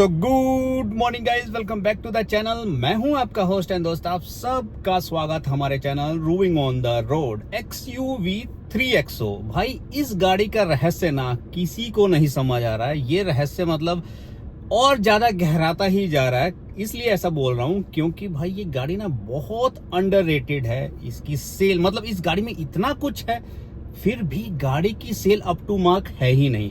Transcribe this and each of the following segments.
तो good morning guys, welcome back to the channel. मैं हूं आपका होस्ट एंड दोस्त, आप सबका स्वागत हमारे channel roving on the road XUV 3XO। भाई इस गाड़ी का रहस्य ना किसी को नहीं समझ आ रहा है। ये रहस्य मतलब और ज्यादा गहराता ही जा रहा है। इसलिए ऐसा बोल रहा हूं क्योंकि भाई ये गाड़ी ना बहुत अंडररेटेड है। इसकी सेल मतलब इस गाड़ी में इतना कुछ है, फिर भी गाड़ी की सेल अप टू मार्क है ही नहीं।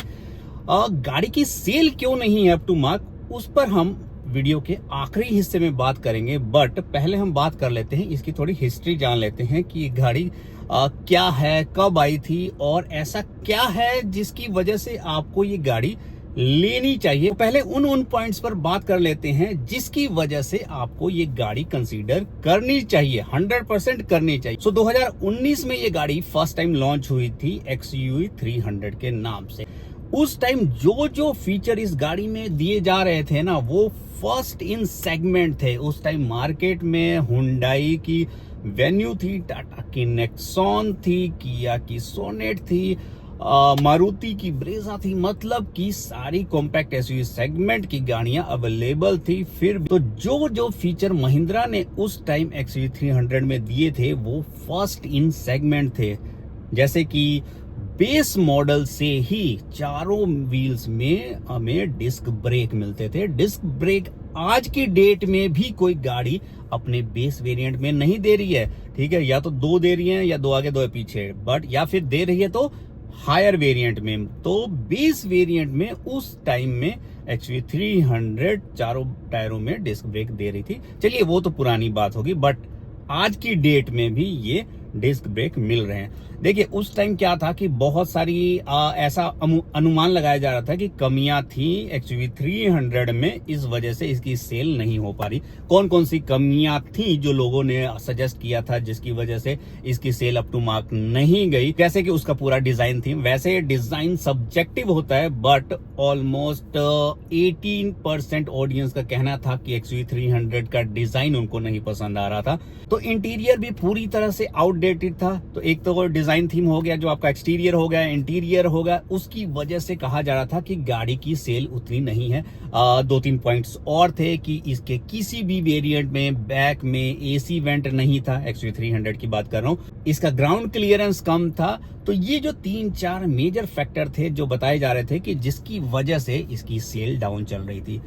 गाड़ी की सेल क्यों नहीं है अप टू मार्क, उस पर हम वीडियो के आखिरी हिस्से में बात करेंगे। बट पहले हम बात कर लेते हैं, इसकी थोड़ी हिस्ट्री जान लेते हैं कि ये गाड़ी क्या है, कब आई थी और ऐसा क्या है जिसकी वजह से आपको ये गाड़ी लेनी चाहिए। पहले उन पॉइंट्स पर बात कर लेते हैं जिसकी वजह से आपको ये गाड़ी कंसीडर करनी चाहिए, 100% करनी चाहिए। 2019 में ये गाड़ी फर्स्ट टाइम लॉन्च हुई थी XUV 300 के नाम से। उस टाइम जो फीचर इस गाड़ी में दिए जा रहे थे ना, वो फर्स्ट इन सेगमेंट थे। उस टाइम मार्केट में हुंडई की वेन्यू थी, टाटा की नेक्सॉन थी, किया की सोनेट थी, मारुति की ब्रेजा थी। मतलब कि सारी कॉम्पैक्ट एसयूवी सेगमेंट की गाड़ियां अवेलेबल थी। फिर तो जो फीचर महिंद्रा ने उस टाइम XUV 300 में दिए थे वो फर्स्ट इन सेगमेंट थे। जैसे कि बेस मॉडल से ही चारों व्हील्स में हमें डिस्क ब्रेक मिलते थे। डिस्क ब्रेक आज की डेट में भी कोई गाड़ी अपने बेस वेरिएंट में नहीं दे रही है, ठीक है। या तो दो दे रही है, या दो आगे दो पीछे, बट या फिर दे रही है तो हायर वेरिएंट में। तो बेस वेरिएंट में उस टाइम में XUV 300 चारों टायरों में डिस्क ब्रेक दे रही थी। चलिए वो तो पुरानी बात होगी, बट आज की डेट में भी ये डिस्क ब्रेक मिल रहे हैं। देखिए उस टाइम क्या था कि बहुत सारी ऐसा अनुमान लगाया जा रहा था कि कमियां थी XUV 300 में, इस वजह से इसकी सेल नहीं हो पा रही। कौन कौन सी कमियां थी जो लोगों ने सजेस्ट किया था जिसकी वजह से इसकी सेल अप टू मार्क नहीं गई। जैसे कि उसका पूरा डिजाइन थी। वैसे डिजाइन सब्जेक्टिव होता है, बट ऑलमोस्ट 18% ऑडियंस का कहना था कि XUV 300 का डिजाइन उनको नहीं पसंद आ रहा था। तो इंटीरियर भी पूरी तरह से आउटडेटेड था। तो एक तो डिजाइन थीम हो गया, जो आपका एक्सटीरियर हो गया, इंटीरियर हो गया, उसकी वजह से कहा जा रहा था कि गाड़ी की सेल उतनी नहीं है। 2-3 पॉइंट्स और थे कि इसके किसी भी वेरिएंट में बैक में एसी वेंट नहीं था। XUV 300 की बात कर रहा हूं। इसका ग्राउंड क्लियरेंस कम था। तो ये जो 3-4 मेजर फैक्टर थे जो बताए जा रहे थे कि जिसकी वजह से इसकी सेल डाउन चल रही थी।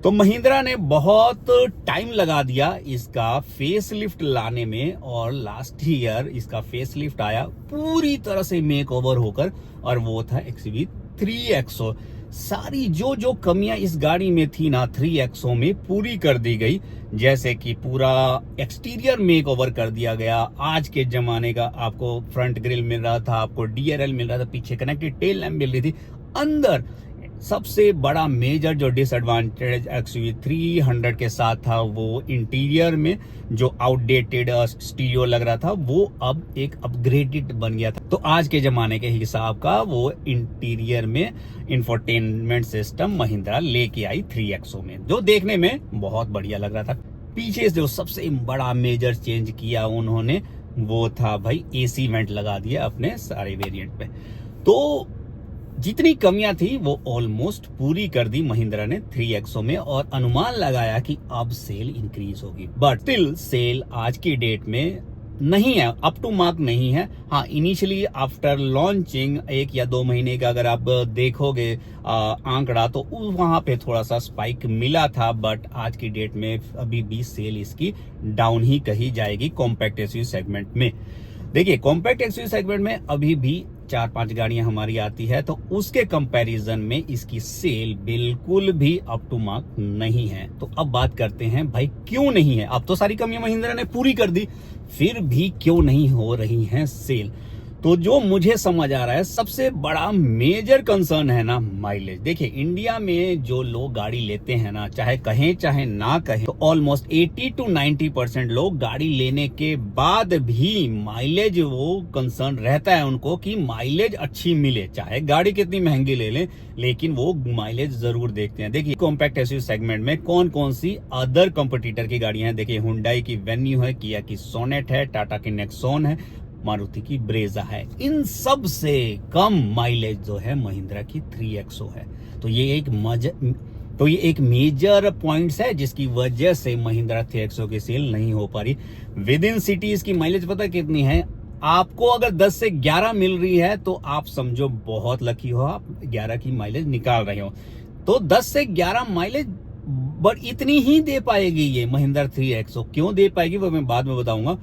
तो महिंद्रा ने बहुत टाइम लगा दिया इसका फेसलिफ्ट लाने में, और लास्ट ईयर इसका फेसलिफ्ट आया पूरी तरह से मेकओवर होकर, और वो था XUV 3XO। सारी जो कमियां इस गाड़ी में थी ना 3XO में पूरी कर दी गई। जैसे कि पूरा एक्सटीरियर मेकओवर कर दिया गया। आज के जमाने का आपको फ्रंट ग्रिल मिल रहा था, आपको DRL मिल रहा था, पीछे कनेक्टेड टेल लैम्प मिल रही थी। अंदर सबसे बड़ा मेजर जो डिसएडवांटेज XUV 300 के साथ था वो इंटीरियर में जो आउटडेटेड स्टीरियो लग रहा था, वो अब एक अपग्रेडेड बन गया था। तो आज के जमाने के हिसाब का वो इंटीरियर में इंफोटेनमेंट सिस्टम महिंद्रा लेके आई 3XO में, जो देखने में बहुत बढ़िया लग रहा था। पीछे जो सबसे बड़ा मेजर चेंज किया उन्होंने वो था भाई एसी वेंट लगा दिया अपने सारे वेरिएंट पे। तो जितनी कमियां थी वो ऑलमोस्ट पूरी कर दी महिंद्रा ने 3XO में, और अनुमान लगाया कि अब सेल इंक्रीज होगी। बट स्टिल सेल आज की डेट में नहीं है, अप टू मार्क नहीं है। हाँ, इनिशियली आफ्टर लॉन्चिंग 1 या 2 महीने का अगर आप देखोगे आंकड़ा, तो वहां पे थोड़ा सा स्पाइक मिला था। बट आज की डेट में अभी भी सेल इसकी डाउन ही कही जाएगी कॉम्पैक्ट एसयूवी सेगमेंट में। देखिए कॉम्पैक्ट एसयूवी सेगमेंट में अभी भी 4-5 गाड़ियां हमारी आती है, तो उसके कंपैरिजन में इसकी सेल बिल्कुल भी अप टू मार्क नहीं है। तो अब बात करते हैं भाई क्यों नहीं है। अब तो सारी कमियां महिंद्रा ने पूरी कर दी, फिर भी क्यों नहीं हो रही हैं सेल। तो जो मुझे समझ आ रहा है सबसे बड़ा मेजर कंसर्न है ना माइलेज। देखिए इंडिया में जो लोग गाड़ी लेते हैं ना, चाहे कहें चाहे ना कहें, तो ऑलमोस्ट 80 to 90% लोग गाड़ी लेने के बाद भी माइलेज वो कंसर्न रहता है उनको कि माइलेज अच्छी मिले, चाहे गाड़ी कितनी महंगी ले लें, लेकिन वो माइलेज जरूर देखते हैं। देखिए कॉम्पैक्ट एसयूवी सेगमेंट में कौन कौन सी अदर कंपटीटर की गाड़ियां हैं। देखिए हुंडई की वेन्यू है, किया की सोनेट है, टाटा की नेक्सॉन है, मारुति की ब्रेजा है। इन सब से कम माइलेज जो है महिंद्रा की 3XO है। तो ये एक तो ये एक मेजर पॉइंट्स है जिसकी वजह से महिंद्रा 3XO की सेल नहीं हो पा रही। विद इन सिटी इसकी माइलेज पता कितनी है? आपको अगर 10 से 11 मिल रही है तो आप समझो बहुत लकी हो, आप 11 की माइलेज निकाल रहे हो। तो 10 से 11 माइलेज बट इतनी ही दे पाएगी ये महिंद्रा 3XO। क्यों दे पाएगी वो मैं बाद में बताऊंगा।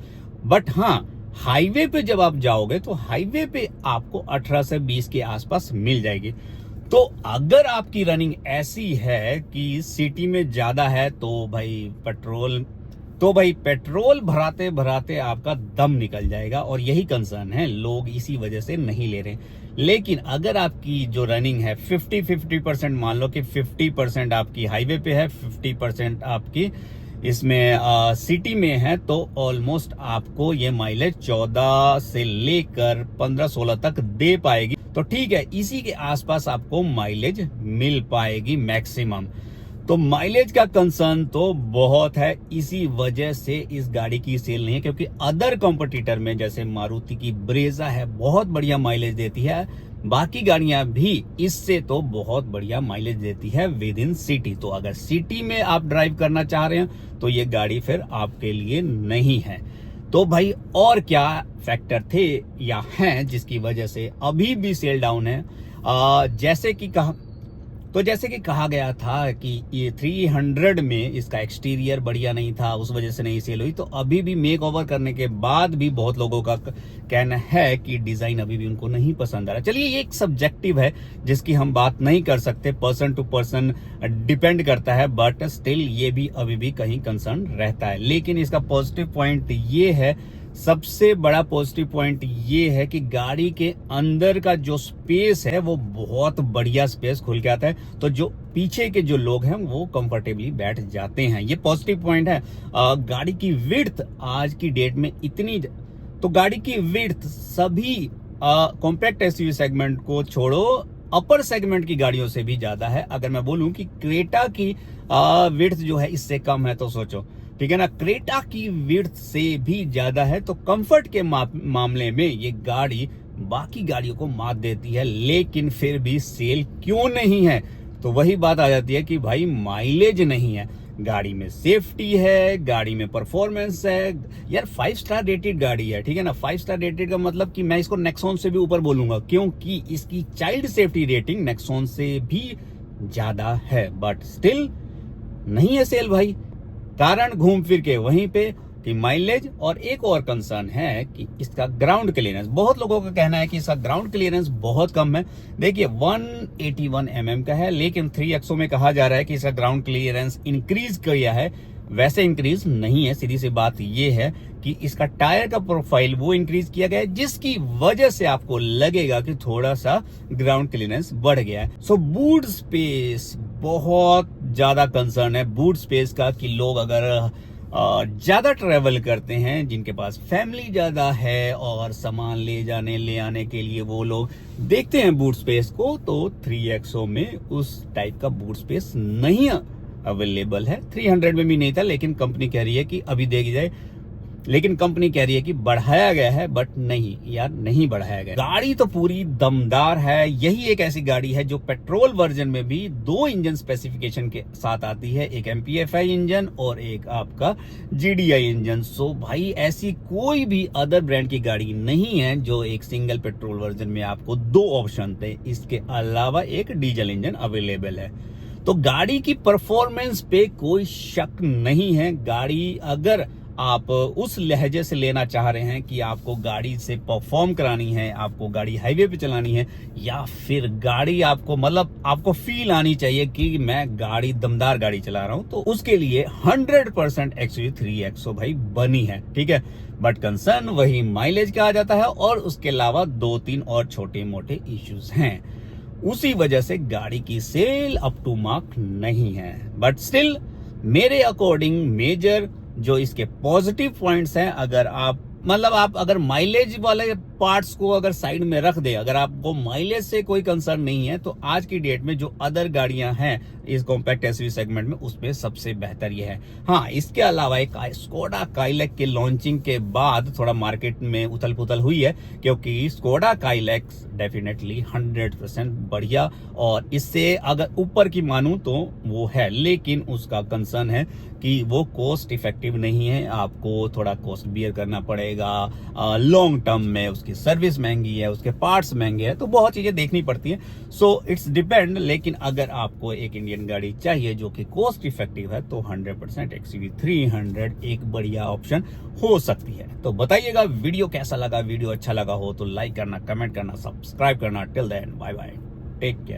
बट हाँ, हाईवे पे जब आप जाओगे तो हाईवे पे आपको 18 से 20 के आसपास मिल जाएगी। तो अगर आपकी रनिंग ऐसी है कि सिटी में ज्यादा है तो भाई पेट्रोल भराते भराते आपका दम निकल जाएगा, और यही कंसर्न है, लोग इसी वजह से नहीं ले रहे। लेकिन अगर आपकी जो रनिंग है 50% मान लो कि 50% आपकी हाईवे पे है, 50% आपकी इसमें सिटी में है, तो ऑलमोस्ट आपको ये माइलेज 14 से लेकर 15-16 तक दे पाएगी। तो ठीक है, इसी के आसपास आपको माइलेज मिल पाएगी मैक्सिमम। तो माइलेज का कंसर्न तो बहुत है, इसी वजह से इस गाड़ी की सेल नहीं है। क्योंकि अदर कॉम्पिटिटर में जैसे मारुति की ब्रेजा है, बहुत बढ़िया माइलेज देती है, बाकी गाड़ियां भी इससे तो बहुत बढ़िया माइलेज देती है विद इन सिटी। तो अगर सिटी में आप ड्राइव करना चाह रहे हैं तो ये गाड़ी फिर आपके लिए नहीं है। तो भाई और क्या फैक्टर थे या हैं जिसकी वजह से अभी भी सेल डाउन है? जैसे कि कहा गया था कि ये 300 में इसका एक्सटीरियर बढ़िया नहीं था, उस वजह से नहीं सेल हुई। तो अभी भी मेक ओवर करने के बाद भी बहुत लोगों का कहना है कि डिजाइन अभी भी उनको नहीं पसंद आ रहा। चलिए, ये एक सब्जेक्टिव है जिसकी हम बात नहीं कर सकते, पर्सन टू पर्सन डिपेंड करता है, बट स्टिल ये भी अभी भी कहीं कंसर्न रहता है। लेकिन इसका पॉजिटिव पॉइंट ये है, सबसे बड़ा पॉजिटिव पॉइंट ये है कि गाड़ी के अंदर का जो स्पेस है वो बहुत बढ़िया स्पेस खुल के आता है। तो जो पीछे के जो लोग हैं वो कंफर्टेबली बैठ जाते हैं, ये पॉजिटिव पॉइंट है। गाड़ी की विड्थ आज की डेट में इतनी, तो गाड़ी की विड्थ सभी कॉम्पैक्ट एसयूवी सेगमेंट को छोड़ो, अपर सेगमेंट की गाड़ियों से भी ज्यादा है। अगर मैं बोलूं कि क्रेटा की विड्थ जो है इससे कम है तो सोचो, ठीक है ना, क्रेटा की विड्थ से भी ज्यादा है। तो कंफर्ट के मामले में ये गाड़ी बाकी गाड़ियों को मात देती है। लेकिन फिर भी सेल क्यों नहीं है? तो वही बात आ जाती है कि भाई माइलेज नहीं है, गाड़ी में सेफ्टी है, गाड़ी में परफॉर्मेंस है। यार 5 स्टार रेटेड गाड़ी है, ठीक है ना। 5 स्टार रेटेड का मतलब कि मैं इसको नेक्सॉन से भी ऊपर बोलूंगा, क्योंकि इसकी चाइल्ड सेफ्टी रेटिंग नेक्सॉन से भी ज्यादा है। बट स्टिल नहीं है सेल भाई, कारण घूम फिर के वहीं पे कि माइलेज, और एक और कंसर्न है कि इसका ग्राउंड क्लियरेंस। बहुत लोगों का कहना है कि इसका ग्राउंड क्लियरेंस बहुत कम है। देखिए 181 mm का है, लेकिन 3XO में कहा जा रहा है कि इसका ग्राउंड क्लियरेंस इंक्रीज किया है। वैसे इंक्रीज नहीं है, सीधी सी बात ये है कि इसका टायर का प्रोफाइल वो इंक्रीज किया गया है, जिसकी वजह से आपको लगेगा कि थोड़ा सा ग्राउंड क्लियरेंस बढ़ गया है। सो बूट स्पेस बहुत ज्यादा कंसर्न है बूट स्पेस का, कि लोग अगर ज्यादा ट्रेवल करते हैं, जिनके पास फैमिली ज्यादा है और सामान ले जाने ले आने के लिए वो लोग देखते हैं बूट स्पेस को, तो 3XO में उस टाइप का बूट स्पेस नहीं अवेलेबल है। 300 में भी नहीं था, लेकिन कंपनी कह रही है कि अभी देखी जाए, लेकिन कंपनी कह रही है कि बढ़ाया गया है, बट नहीं यार, नहीं बढ़ाया गया। गाड़ी तो पूरी दमदार है। यही एक ऐसी गाड़ी है जो पेट्रोल वर्जन में भी 2 इंजन स्पेसिफिकेशन के साथ आती है, एक MPFI इंजन और एक आपका GDI इंजन। सो भाई ऐसी कोई भी अदर ब्रांड की गाड़ी नहीं है जो एक सिंगल पेट्रोल वर्जन में आपको 2 ऑप्शन थे, इसके अलावा एक डीजल इंजन अवेलेबल है। तो गाड़ी की परफॉर्मेंस पे कोई शक नहीं है। गाड़ी अगर आप उस लहजे से लेना चाह रहे हैं कि आपको गाड़ी से परफॉर्म करानी है, आपको गाड़ी हाईवे पे चलानी है, या फिर गाड़ी आपको मतलब आपको फील आनी चाहिए कि मैं गाड़ी दमदार गाड़ी चला रहा हूं, तो उसके लिए 100% XUV 3XO भाई बनी है, ठीक है। बट कंसर्न वही माइलेज का आ जाता है, और उसके अलावा 2-3 और छोटे मोटे इश्यूज हैं। उसी वजह से गाड़ी की सेल अप टू मार्क नहीं है। बट स्टिल मेरे अकॉर्डिंग मेजर जो इसके पॉजिटिव पॉइंट्स हैं, अगर आप अगर माइलेज वाले पार्ट्स को अगर साइड में रख दे, अगर आपको माइलेज से कोई कंसर्न नहीं है, तो आज की डेट में जो अदर गाड़ियां हैं इस कॉम्पैक्ट एसयूवी सेगमेंट में, उसमें सबसे बेहतर ये है। हाँ, इसके अलावा एक स्कोडा काइलैक के लॉन्चिंग के बाद थोड़ा मार्केट में उथल पुथल हुई है, क्योंकि स्कोडा काइलैक डेफिनेटली 100% बढ़िया, और इससे अगर ऊपर की मानूं तो वो है, लेकिन उसका कंसर्न है कि वो कॉस्ट इफेक्टिव नहीं है, आपको थोड़ा कॉस्ट बियर करना पड़ेगा लॉन्ग टर्म में, उसकी सर्विस महंगी है, उसके पार्ट्स महंगे हैं, तो बहुत चीजें देखनी पड़ती हैं। So it's depend. लेकिन अगर आपको एक इंडियन गाड़ी चाहिए जो कि कॉस्ट इफेक्टिव है, तो 100% XUV 300 एक बढ़िया ऑप्शन हो सकती है। तो बताइएगा वीडियो कैसा लगा। वीडियो अच्छा लगा हो तो लाइक करना, कमेंट करना, सब्सक्राइब करना। Till then bye bye, take care.